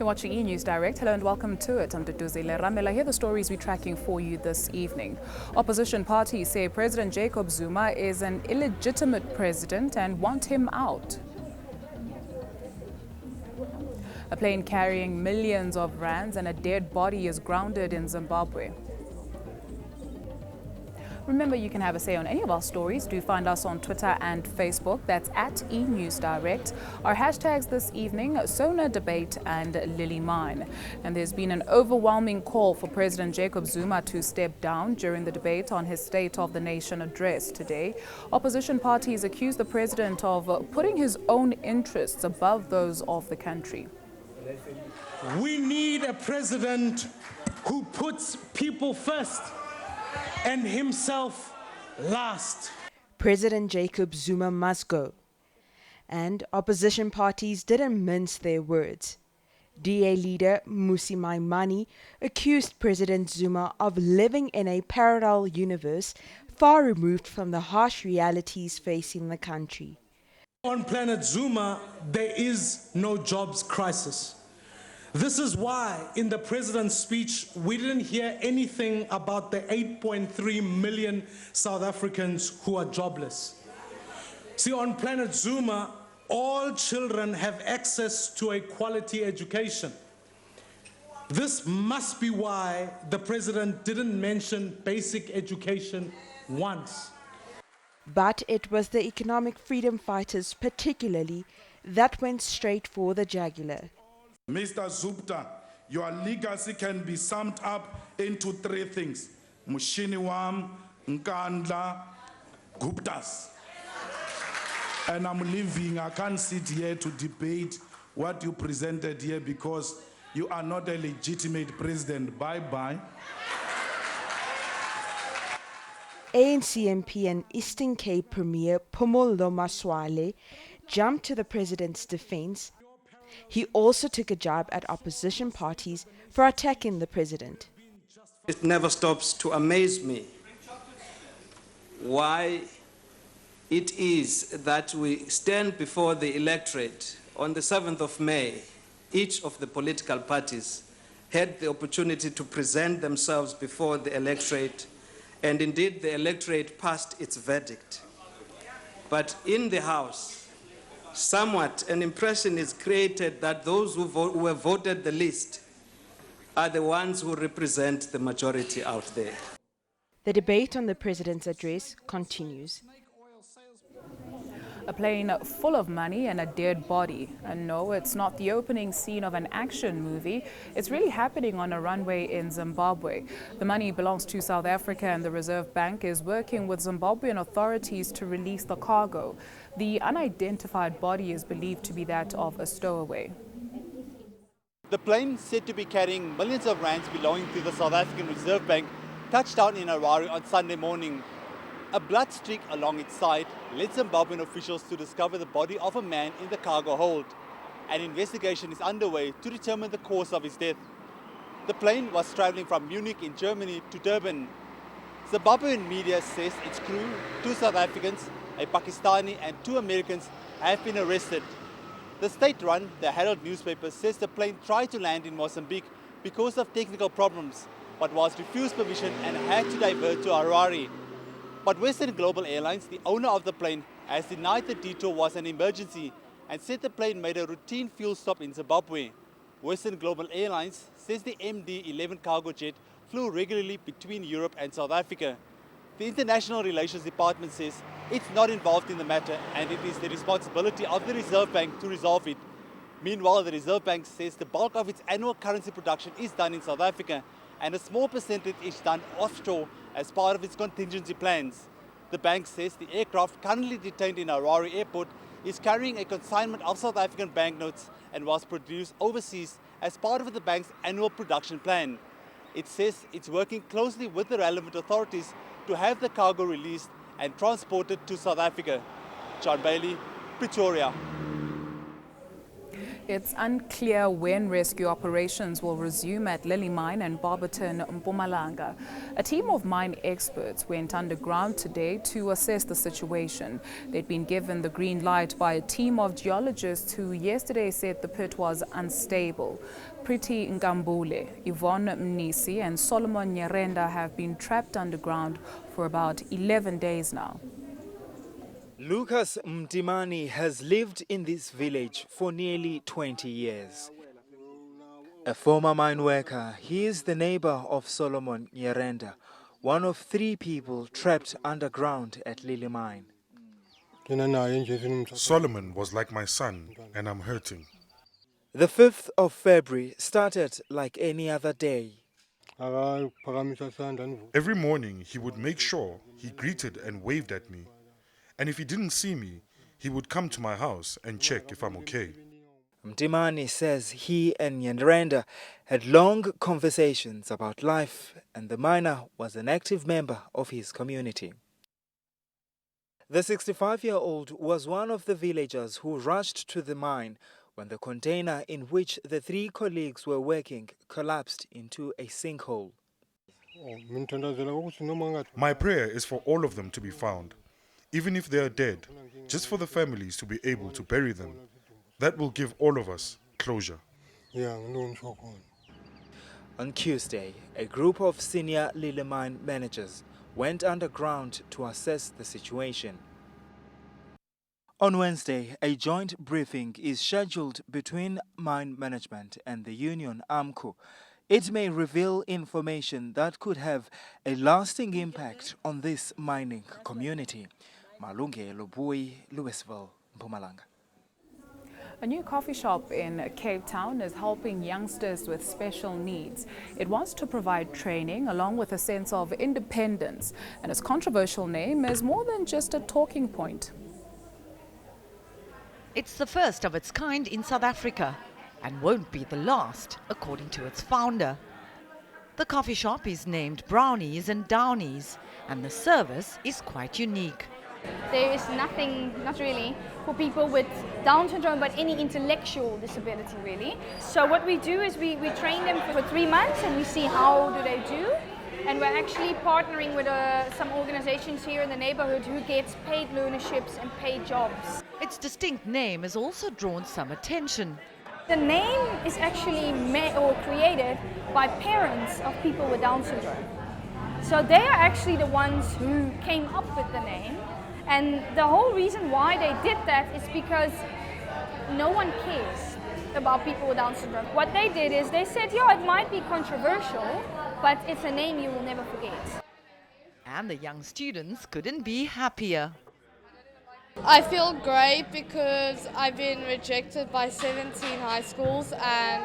You're watching eNews Direct. Hello and welcome to it. I'm Duduzile Ramela. Here are the stories we're tracking for you this evening. Opposition parties say President Jacob Zuma is an illegitimate president and want him out. A plane carrying millions of rands and a dead body is grounded in Zimbabwe. Remember, you can have a say on any of our stories. Do find us on Twitter and Facebook. That's at eNews Direct. Our hashtags this evening, Sona Debate and Lily Mine. And there's been an overwhelming call for President Jacob Zuma to step down during the debate on his State of the Nation address today. Opposition parties accuse the president of putting his own interests above those of the country. We need a president who puts people first and himself last. President Jacob Zuma must go. And opposition parties didn't mince their words. DA leader Mmusi Maimane accused President Zuma of living in a parallel universe far removed from the harsh realities facing the country. On planet Zuma, there is no jobs crisis. This is why in the president's speech, we didn't hear anything about the 8.3 million South Africans who are jobless. See, on planet Zuma, all children have access to a quality education. This must be why the president didn't mention basic education once. But it was the economic freedom fighters particularly that went straight for the jugular. Mr. Zupta, your legacy can be summed up into three things: Mushiniwam, Nkandla, Guptas. And I'm leaving. I can't sit here to debate what you presented here because you are not a legitimate president. Bye-bye. ANC MP and Eastern Cape Premier Phumulo Masualle jumped to the president's defense. He also took a jab at opposition parties for attacking the president. It never stops to amaze me why it is that we stand before the electorate on the 7th of May. Each of the political parties had the opportunity to present themselves before the electorate, and indeed the electorate passed its verdict. But in the House, somewhat an impression is created that those who have voted the least are the ones who represent the majority out there. The debate on the president's address continues. A plane full of money and a dead body. And no, it's not the opening scene of an action movie. It's really happening on a runway in Zimbabwe. The money belongs to South Africa, and the Reserve Bank is working with Zimbabwean authorities to release the cargo. The unidentified body is believed to be that of a stowaway. The plane, said to be carrying millions of rands belonging to the South African Reserve Bank, touched down in Harare on Sunday morning. A blood streak along its side led Zimbabwean officials to discover the body of a man in the cargo hold. An investigation is underway to determine the cause of his death. The plane was traveling from Munich in Germany to Durban. Zimbabwean media says its crew, 2 South Africans, a Pakistani and 2 Americans, have been arrested. The state-run The Herald newspaper says the plane tried to land in Mozambique because of technical problems, but was refused permission and had to divert to Harare. But Western Global Airlines, the owner of the plane, has denied the detour was an emergency and said the plane made a routine fuel stop in Zimbabwe. Western Global Airlines says the MD-11 cargo jet flew regularly between Europe and South Africa. The International Relations Department says it's not involved in the matter and it is the responsibility of the Reserve Bank to resolve it. Meanwhile, the Reserve Bank says the bulk of its annual currency production is done in South Africa and a small percentage is done offshore as part of its contingency plans. The bank says the aircraft currently detained in Harare Airport is carrying a consignment of South African banknotes and was produced overseas as part of the bank's annual production plan. It says it's working closely with the relevant authorities to have the cargo released and transported to South Africa. John Bailey, Pretoria. It's unclear when rescue operations will resume at Lily Mine and Barberton, Mpumalanga. A team of mine experts went underground today to assess the situation. They'd been given the green light by a team of geologists who yesterday said the pit was unstable. Priti Ngambule, Yvonne Mnisi and Solomon Nyerenda have been trapped underground for about 11 days now. Lucas Mtimani has lived in this village for nearly 20 years. A former mine worker, he is the neighbor of Solomon Nyerenda, one of 3 people trapped underground at Lily Mine. Solomon was like my son, and I'm hurting. The 5th of February started like any other day. Every morning he would make sure he greeted and waved at me. And if he didn't see me, he would come to my house and check if I'm okay. Mtimani says he and Nyerenda had long conversations about life, and the miner was an active member of his community. The 65-year-old was one of the villagers who rushed to the mine when the container in which the 3 colleagues were working collapsed into a sinkhole. My prayer is for all of them to be found, even if they are dead, just for the families to be able to bury them. That will give all of us closure. On Tuesday, a group of senior Lily Mine managers went underground to assess the situation. On Wednesday, a joint briefing is scheduled between mine management and the union AMCU. It may reveal information that could have a lasting impact on this mining community. Malunge Lubui, Louisville, Mpumalanga. A new coffee shop in Cape Town is helping youngsters with special needs. It wants to provide training along with a sense of independence, and its controversial name is more than just a talking point. It's the first of its kind in South Africa and won't be the last, according to its founder. The coffee shop is named Brownies and Downies, and the service is quite unique. There is nothing, not really, for people with Down syndrome, but any intellectual disability really. So what we do is we train them for 3 months and we see how do they do. And we're actually partnering with some organizations here in the neighborhood who gets paid learnerships and paid jobs. Its distinct name has also drawn some attention. The name is actually created by parents of people with Down syndrome. So they are actually the ones who came up with the name. And the whole reason why they did that is because no one cares about people with Down syndrome. What they did is they said, yeah, it might be controversial, but it's a name you will never forget. And the young students couldn't be happier. I feel great because I've been rejected by 17 high schools and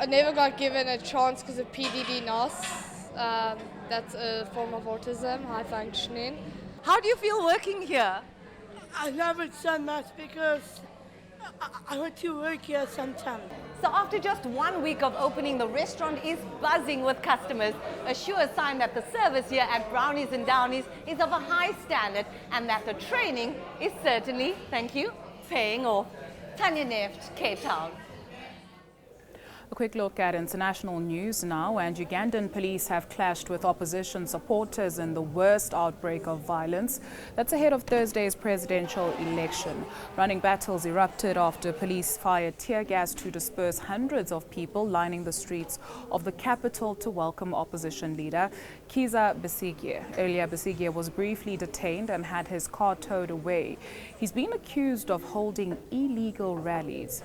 never got given a chance because of PDD-NOS. That's a form of autism, high functioning. How do you feel working here? I love it so much because I want to work here sometime. So after just 1 week of opening, the restaurant is buzzing with customers, a sure sign that the service here at Brownies and Downies is of a high standard and that the training is certainly, thank you, paying off. Tanya Neft, Cape Town. A quick look at international news now, and Ugandan police have clashed with opposition supporters in the worst outbreak of violence. That's ahead of Thursday's presidential election. Running battles erupted after police fired tear gas to disperse hundreds of people lining the streets of the capital to welcome opposition leader Kizza Besigye. Earlier, Besigye was briefly detained and had his car towed away. He's been accused of holding illegal rallies.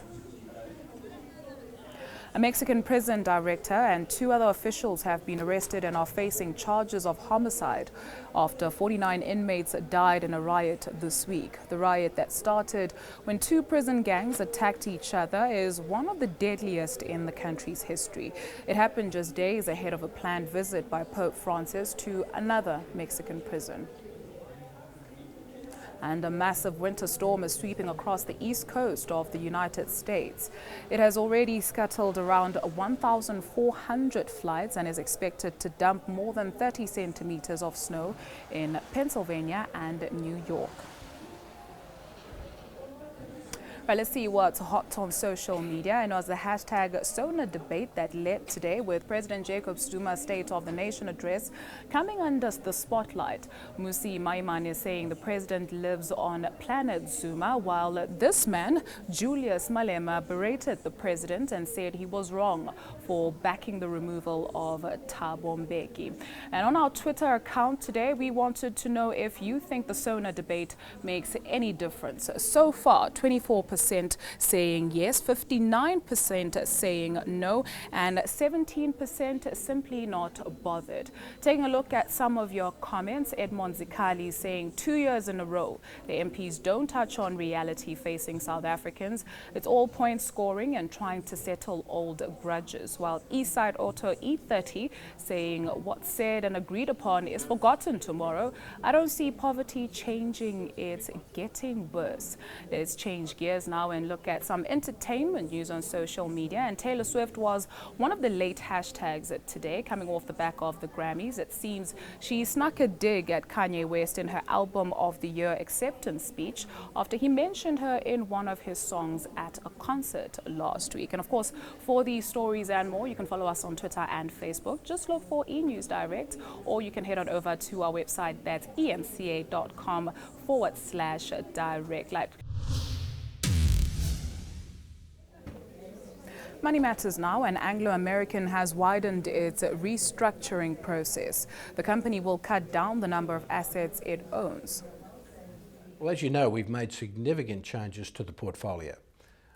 A Mexican prison director and 2 other officials have been arrested and are facing charges of homicide after 49 inmates died in a riot this week. The riot that started when 2 prison gangs attacked each other is one of the deadliest in the country's history. It happened just days ahead of a planned visit by Pope Francis to another Mexican prison. And a massive winter storm is sweeping across the east coast of the United States. It has already scuttled around 1,400 flights and is expected to dump more than 30 centimeters of snow in Pennsylvania and New York. Right, let's see what's hot on social media. And it was the hashtag Sona debate that led today with President Jacob Zuma's State of the Nation address coming under the spotlight. Musi Maimane is saying the president lives on planet Zuma, while this man, Julius Malema, berated the president and said he was wrong for backing the removal of Thabo Mbeki. And on our Twitter account today, we wanted to know if you think the Sona debate makes any difference. So far, 24% saying yes, 59% saying no, and 17% simply not bothered. Taking a look at some of your comments, Edmond Zikali saying 2 years in a row, the MPs don't touch on reality facing South Africans. It's all point scoring and trying to settle old grudges. While Eastside Auto E30 saying what's said and agreed upon is forgotten tomorrow. I don't see poverty changing, it's getting worse. Let's change gears now and look at some entertainment news on social media. And Taylor Swift was one of the late hashtags today, coming off the back of the Grammys. It seems she snuck a dig at Kanye West in her Album of the Year acceptance speech after he mentioned her in one of his songs at a concert last week. And of course, for these stories and more, you can follow us on Twitter and Facebook. Just look for eNews Direct, or you can head on over to our website, that's emca.com/direct. Money matters now, and Anglo American has widened its restructuring process. The company will cut down the number of assets it owns. Well, as you know, we've made significant changes to the portfolio.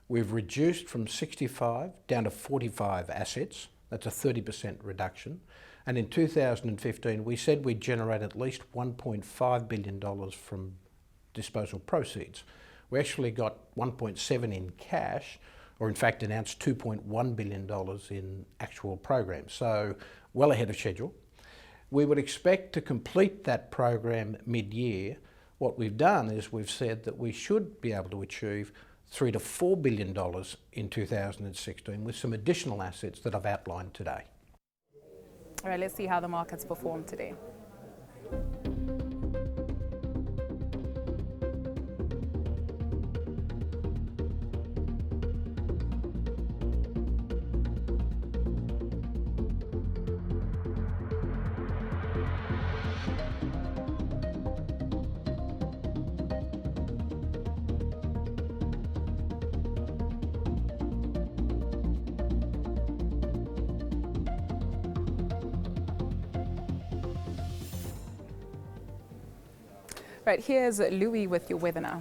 We've reduced from 65 down to 45 assets. That's a 30% reduction. And in 2015, we said we'd generate at least $1.5 billion from disposal proceeds. We actually got 1.7 in cash, or in fact announced $2.1 billion in actual programs. So well ahead of schedule. We would expect to complete that program mid-year. What we've done is we've said that we should be able to achieve $3 to $4 billion in 2016 with some additional assets that I've outlined today. All right, let's see how the markets performed today. Right, here's Louis with your weather now.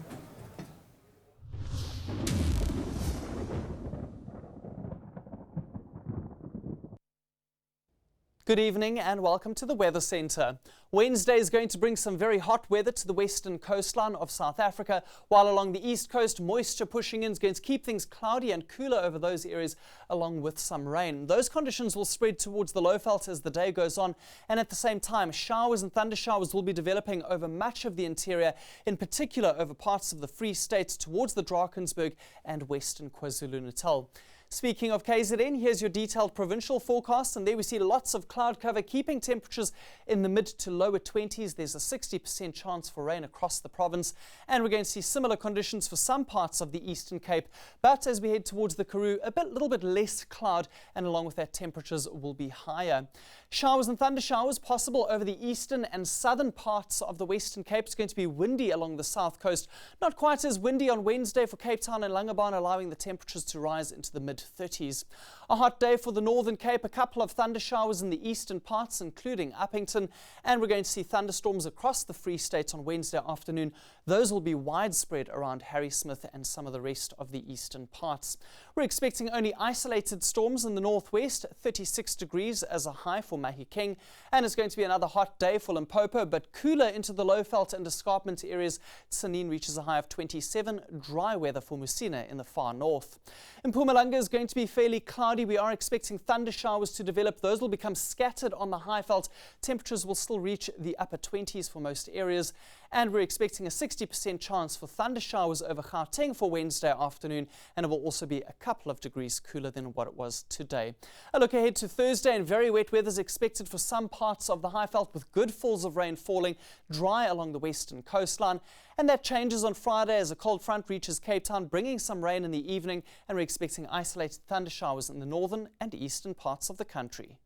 Good evening and welcome to the Weather Centre. Wednesday is going to bring some very hot weather to the western coastline of South Africa, while along the east coast, moisture pushing in is going to keep things cloudy and cooler over those areas, along with some rain. Those conditions will spread towards the Lowveld as the day goes on, and at the same time, showers and thunder showers will be developing over much of the interior, in particular over parts of the Free State towards the Drakensberg and western KwaZulu-Natal. Speaking of KZN, here's your detailed provincial forecast, and there we see lots of cloud cover, keeping temperatures in the mid to lower 20s. There's a 60% chance for rain across the province, and we're going to see similar conditions for some parts of the Eastern Cape. But as we head towards the Karoo, little bit less cloud, and along with that, temperatures will be higher. Showers and thunder showers possible over the eastern and southern parts of the Western Cape. It's going to be windy along the south coast. Not quite as windy on Wednesday for Cape Town and Langebaan, allowing the temperatures to rise into the mid-30s. A hot day for the Northern Cape, a couple of thunder showers in the eastern parts, including Uppington, and we're going to see thunderstorms across the Free State on Wednesday afternoon. Those will be widespread around Harrismith and some of the rest of the eastern parts. We're expecting only isolated storms in the northwest, 36 degrees as a high for Mahikeng, and it's going to be another hot day for Limpopo, but cooler into the Lowveld and escarpment areas. Tsenin reaches a high of 27, dry weather for Musina in the far north. In Mpumalanga is going to be fairly cloudy. We are expecting thunder showers to develop. Those will become scattered on the Highveld. Temperatures will still reach the upper 20s for most areas. And we're expecting a 60% chance for thunder showers over Gauteng for Wednesday afternoon, and it will also be a couple of degrees cooler than what it was today. A look ahead to Thursday, and very wet weather is expected for some parts of the Highveld, with good falls of rain falling, dry along the western coastline. And that changes on Friday as a cold front reaches Cape Town, bringing some rain in the evening, and we're expecting isolated thunder showers in the northern and eastern parts of the country.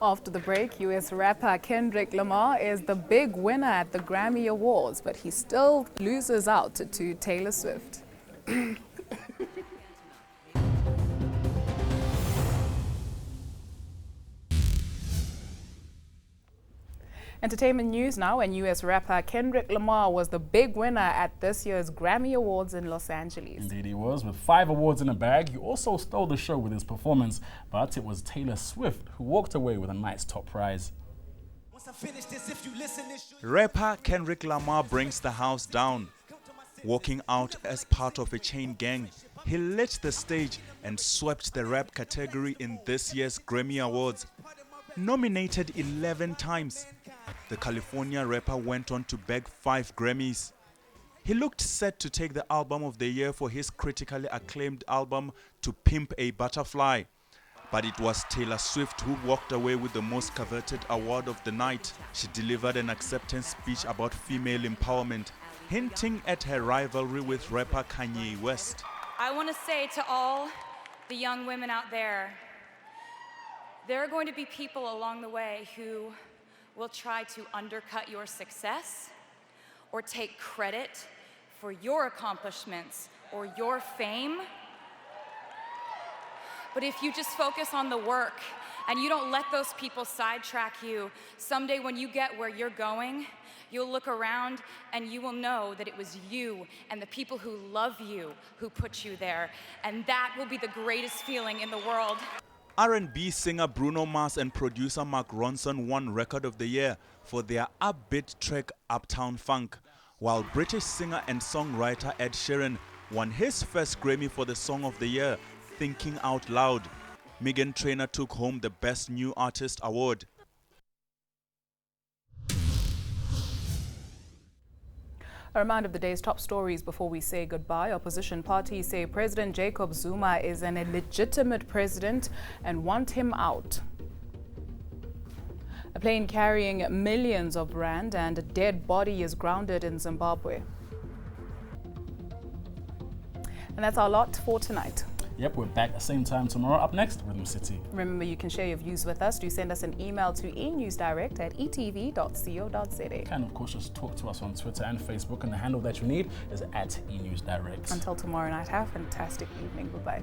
After the break, US rapper Kendrick Lamar is the big winner at the Grammy Awards, but he still loses out to Taylor Swift. Entertainment news now, and US rapper Kendrick Lamar was the big winner at this year's Grammy Awards in Los Angeles. Indeed he was. With 5 awards in the bag, he also stole the show with his performance, but it was Taylor Swift who walked away with a nice top prize. Rapper Kendrick Lamar brings the house down. Walking out as part of a chain gang, he lit the stage and swept the rap category in this year's Grammy Awards. Nominated 11 times, the California rapper went on to bag 5 Grammys. He looked set to take the Album of the Year for his critically acclaimed album To Pimp a Butterfly. But it was Taylor Swift who walked away with the most coveted award of the night. She delivered an acceptance speech about female empowerment, hinting at her rivalry with rapper Kanye West. I want to say to all the young women out there, there are going to be people along the way who will try to undercut your success or take credit for your accomplishments or your fame. But if you just focus on the work and you don't let those people sidetrack you, someday when you get where you're going, you'll look around and you will know that it was you and the people who love you who put you there. And that will be the greatest feeling in the world. R&B singer Bruno Mars and producer Mark Ronson won Record of the Year for their upbeat track Uptown Funk, while British singer and songwriter Ed Sheeran won his first Grammy for the Song of the Year, Thinking Out Loud. Meghan Trainor took home the Best New Artist award. A reminder of the day's top stories before we say goodbye. Opposition parties say President Jacob Zuma is an illegitimate president and want him out. A plane carrying millions of rand and a dead body is grounded in Zimbabwe. And that's our lot for tonight. Yep, we're back at the same time tomorrow. Up next, Rhythm City. Remember, you can share your views with us. Do send us an email to enewsdirect@etv.co.za. You can, of course, just talk to us on Twitter and Facebook, and the handle that you need is @eNewsDirect. Until tomorrow night, have a fantastic evening. Goodbye.